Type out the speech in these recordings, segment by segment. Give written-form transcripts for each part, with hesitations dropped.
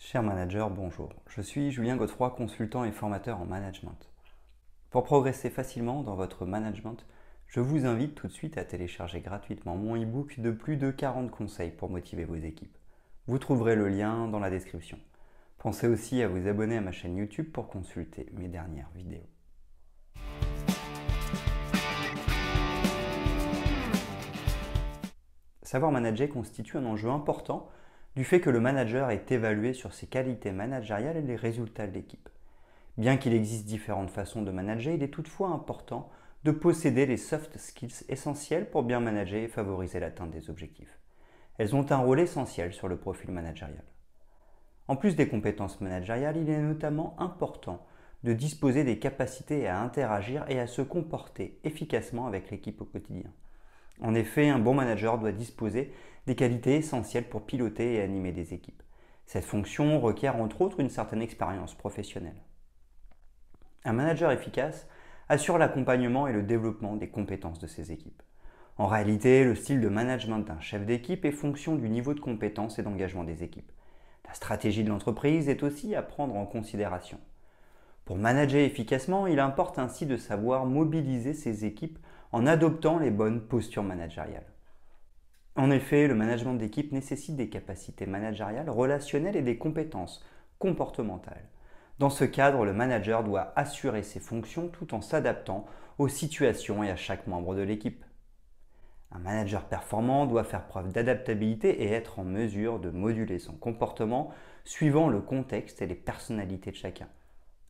Cher manager, bonjour. Je suis Julien Godefroy, consultant et formateur en management. Pour progresser facilement dans votre management, je vous invite tout de suite à télécharger gratuitement mon e-book de plus de 40 conseils pour motiver vos équipes. Vous trouverez le lien dans la description. Pensez aussi à vous abonner à ma chaîne YouTube pour consulter mes dernières vidéos. Savoir manager constitue un enjeu important du fait que le manager est évalué sur ses qualités managériales et les résultats de l'équipe. Bien qu'il existe différentes façons de manager, il est toutefois important de posséder les soft skills essentiels pour bien manager et favoriser l'atteinte des objectifs. Elles ont un rôle essentiel sur le profil managérial. En plus des compétences managériales, il est notamment important de disposer des capacités à interagir et à se comporter efficacement avec l'équipe au quotidien. En effet, un bon manager doit disposer des qualités essentielles pour piloter et animer des équipes. Cette fonction requiert entre autres une certaine expérience professionnelle. Un manager efficace assure l'accompagnement et le développement des compétences de ses équipes. En réalité, le style de management d'un chef d'équipe est fonction du niveau de compétence et d'engagement des équipes. La stratégie de l'entreprise est aussi à prendre en considération. Pour manager efficacement, il importe ainsi de savoir mobiliser ses équipes en adoptant les bonnes postures managériales. En effet, le management d'équipe nécessite des capacités managériales, relationnelles et des compétences comportementales. Dans ce cadre, le manager doit assurer ses fonctions tout en s'adaptant aux situations et à chaque membre de l'équipe. Un manager performant doit faire preuve d'adaptabilité et être en mesure de moduler son comportement suivant le contexte et les personnalités de chacun.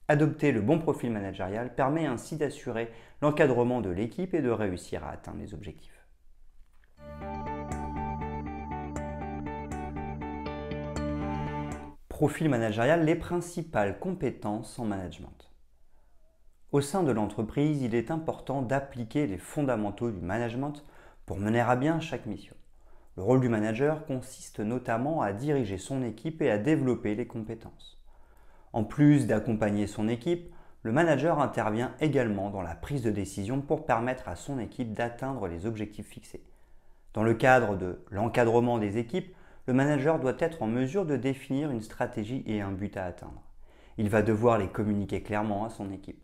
Adopter le bon profil managérial permet ainsi d'assurer l'encadrement de l'équipe et de réussir à atteindre les objectifs. Profil managérial, les principales compétences en management. Au sein de l'entreprise, il est important d'appliquer les fondamentaux du management pour mener à bien chaque mission. Le rôle du manager consiste notamment à diriger son équipe et à développer les compétences. En plus d'accompagner son équipe, le manager intervient également dans la prise de décision pour permettre à son équipe d'atteindre les objectifs fixés. Dans le cadre de l'encadrement des équipes, le manager doit être en mesure de définir une stratégie et un but à atteindre. Il va devoir les communiquer clairement à son équipe.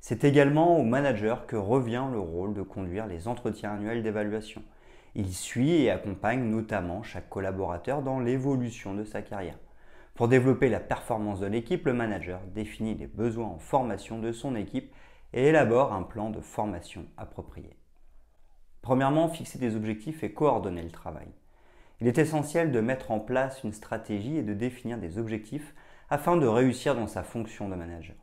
C'est également au manager que revient le rôle de conduire les entretiens annuels d'évaluation. Il suit et accompagne notamment chaque collaborateur dans l'évolution de sa carrière. Pour développer la performance de l'équipe, le manager définit les besoins en formation de son équipe et élabore un plan de formation approprié. Premièrement, fixer des objectifs et coordonner le travail. Il est essentiel de mettre en place une stratégie et de définir des objectifs afin de réussir dans sa fonction de manager.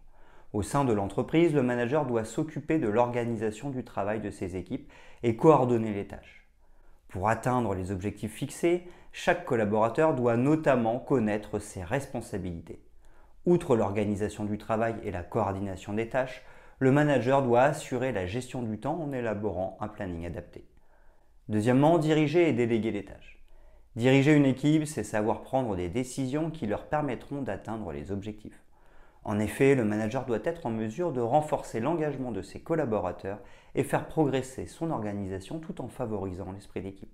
Au sein de l'entreprise, le manager doit s'occuper de l'organisation du travail de ses équipes et coordonner les tâches. Pour atteindre les objectifs fixés, chaque collaborateur doit notamment connaître ses responsabilités. Outre l'organisation du travail et la coordination des tâches, le manager doit assurer la gestion du temps en élaborant un planning adapté. Deuxièmement, diriger et déléguer les tâches. Diriger une équipe, c'est savoir prendre des décisions qui leur permettront d'atteindre les objectifs. En effet, le manager doit être en mesure de renforcer l'engagement de ses collaborateurs et faire progresser son organisation tout en favorisant l'esprit d'équipe.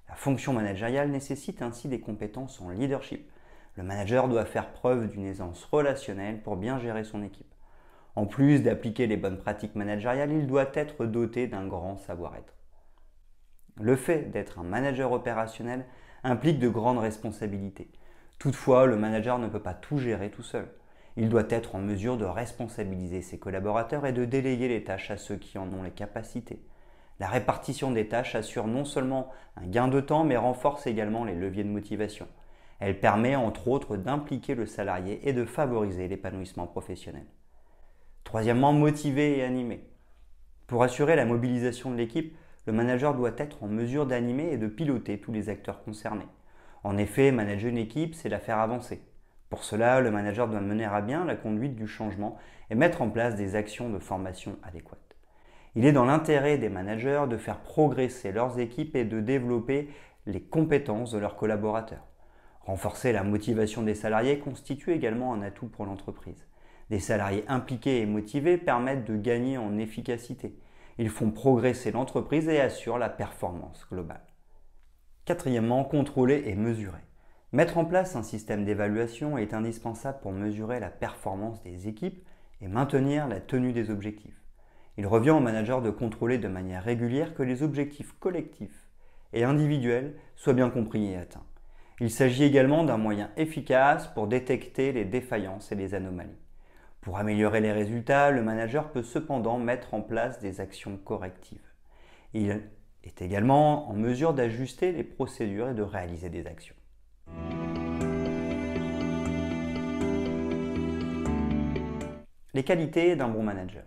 La fonction managériale nécessite ainsi des compétences en leadership. Le manager doit faire preuve d'une aisance relationnelle pour bien gérer son équipe. En plus d'appliquer les bonnes pratiques managériales, il doit être doté d'un grand savoir-être. Le fait d'être un manager opérationnel implique de grandes responsabilités. Toutefois, le manager ne peut pas tout gérer tout seul. Il doit être en mesure de responsabiliser ses collaborateurs et de déléguer les tâches à ceux qui en ont les capacités. La répartition des tâches assure non seulement un gain de temps, mais renforce également les leviers de motivation. Elle permet entre autres d'impliquer le salarié et de favoriser l'épanouissement professionnel. Troisièmement, motiver et animer. Pour assurer la mobilisation de l'équipe, le manager doit être en mesure d'animer et de piloter tous les acteurs concernés. En effet, manager une équipe, c'est la faire avancer. Pour cela, le manager doit mener à bien la conduite du changement et mettre en place des actions de formation adéquates. Il est dans l'intérêt des managers de faire progresser leurs équipes et de développer les compétences de leurs collaborateurs. Renforcer la motivation des salariés constitue également un atout pour l'entreprise. Des salariés impliqués et motivés permettent de gagner en efficacité. Ils font progresser l'entreprise et assurent la performance globale. Quatrièmement, contrôler et mesurer. Mettre en place un système d'évaluation est indispensable pour mesurer la performance des équipes et maintenir la tenue des objectifs. Il revient au manager de contrôler de manière régulière que les objectifs collectifs et individuels soient bien compris et atteints. Il s'agit également d'un moyen efficace pour détecter les défaillances et les anomalies. Pour améliorer les résultats, le manager peut cependant mettre en place des actions correctives. Il est également en mesure d'ajuster les procédures et de réaliser des actions. Les qualités d'un bon manager.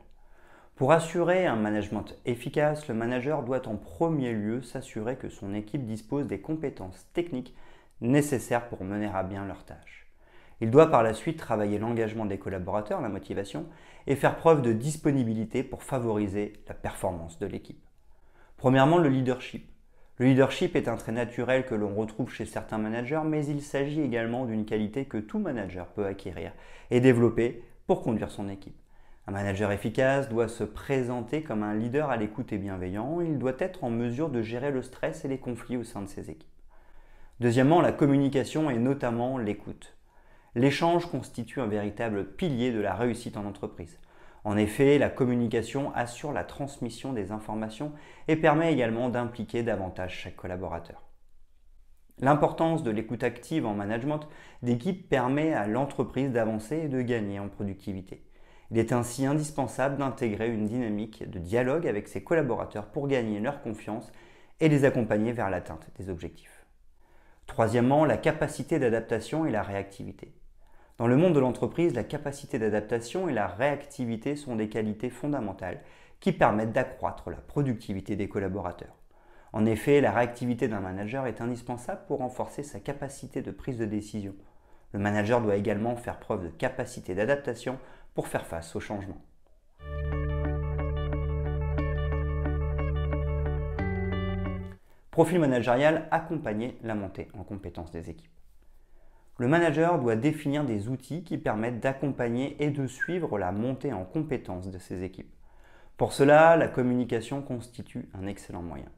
Pour assurer un management efficace, le manager doit en premier lieu s'assurer que son équipe dispose des compétences techniques nécessaires pour mener à bien leurs tâches. Il doit par la suite travailler l'engagement des collaborateurs, la motivation, et faire preuve de disponibilité pour favoriser la performance de l'équipe. Premièrement, le leadership. Le leadership est un trait naturel que l'on retrouve chez certains managers, mais il s'agit également d'une qualité que tout manager peut acquérir et développer pour conduire son équipe. Un manager efficace doit se présenter comme un leader à l'écoute et bienveillant. Il doit être en mesure de gérer le stress et les conflits au sein de ses équipes. Deuxièmement, la communication et notamment l'écoute. L'échange constitue un véritable pilier de la réussite en entreprise. En effet, la communication assure la transmission des informations et permet également d'impliquer davantage chaque collaborateur. L'importance de l'écoute active en management d'équipe permet à l'entreprise d'avancer et de gagner en productivité. Il est ainsi indispensable d'intégrer une dynamique de dialogue avec ses collaborateurs pour gagner leur confiance et les accompagner vers l'atteinte des objectifs. Troisièmement, la capacité d'adaptation et la réactivité. Dans le monde de l'entreprise, la capacité d'adaptation et la réactivité sont des qualités fondamentales qui permettent d'accroître la productivité des collaborateurs. En effet, la réactivité d'un manager est indispensable pour renforcer sa capacité de prise de décision. Le manager doit également faire preuve de capacité d'adaptation pour faire face aux changements. Profil managérial, accompagner la montée en compétences des équipes. Le manager doit définir des outils qui permettent d'accompagner et de suivre la montée en compétences de ses équipes. Pour cela, la communication constitue un excellent moyen.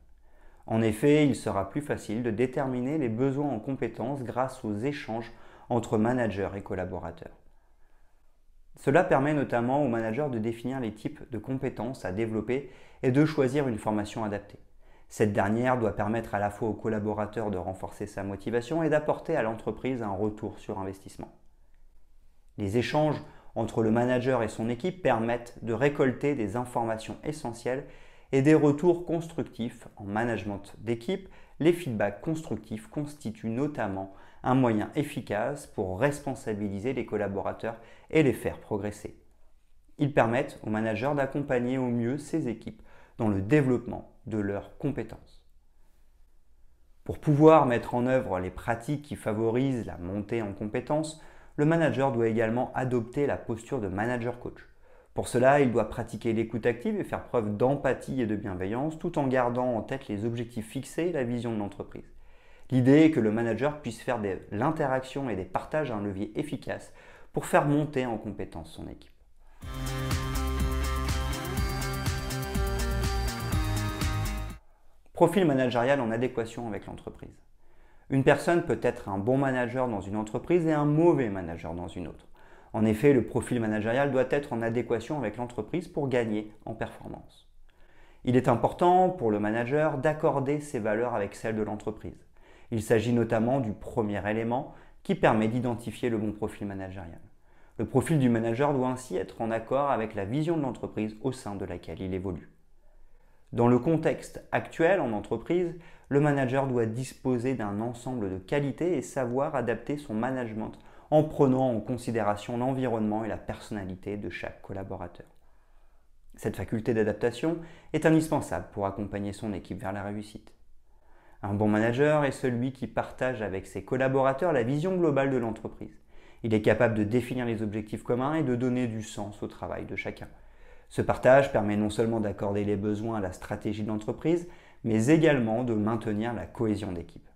En effet, il sera plus facile de déterminer les besoins en compétences grâce aux échanges entre managers et collaborateurs. Cela permet notamment aux managers de définir les types de compétences à développer et de choisir une formation adaptée. Cette dernière doit permettre à la fois aux collaborateurs de renforcer sa motivation et d'apporter à l'entreprise un retour sur investissement. Les échanges entre le manager et son équipe permettent de récolter des informations essentielles et des retours constructifs en management d'équipe. Les feedbacks constructifs constituent notamment un moyen efficace pour responsabiliser les collaborateurs et les faire progresser. Ils permettent aux managers d'accompagner au mieux ses équipes dans le développement de leurs compétences. Pour pouvoir mettre en œuvre les pratiques qui favorisent la montée en compétences, le manager doit également adopter la posture de manager coach. Pour cela, il doit pratiquer l'écoute active et faire preuve d'empathie et de bienveillance tout en gardant en tête les objectifs fixés et la vision de l'entreprise. L'idée est que le manager puisse faire de l'interaction et des partages un levier efficace pour faire monter en compétence son équipe. Profil managérial en adéquation avec l'entreprise. Une personne peut être un bon manager dans une entreprise et un mauvais manager dans une autre. En effet, le profil managérial doit être en adéquation avec l'entreprise pour gagner en performance. Il est important pour le manager d'accorder ses valeurs avec celles de l'entreprise. Il s'agit notamment du premier élément qui permet d'identifier le bon profil managérial. Le profil du manager doit ainsi être en accord avec la vision de l'entreprise au sein de laquelle il évolue. Dans le contexte actuel en entreprise, le manager doit disposer d'un ensemble de qualités et savoir adapter son management en prenant en considération l'environnement et la personnalité de chaque collaborateur. Cette faculté d'adaptation est indispensable pour accompagner son équipe vers la réussite. Un bon manager est celui qui partage avec ses collaborateurs la vision globale de l'entreprise. Il est capable de définir les objectifs communs et de donner du sens au travail de chacun. Ce partage permet non seulement d'accorder les besoins à la stratégie de l'entreprise, mais également de maintenir la cohésion d'équipe.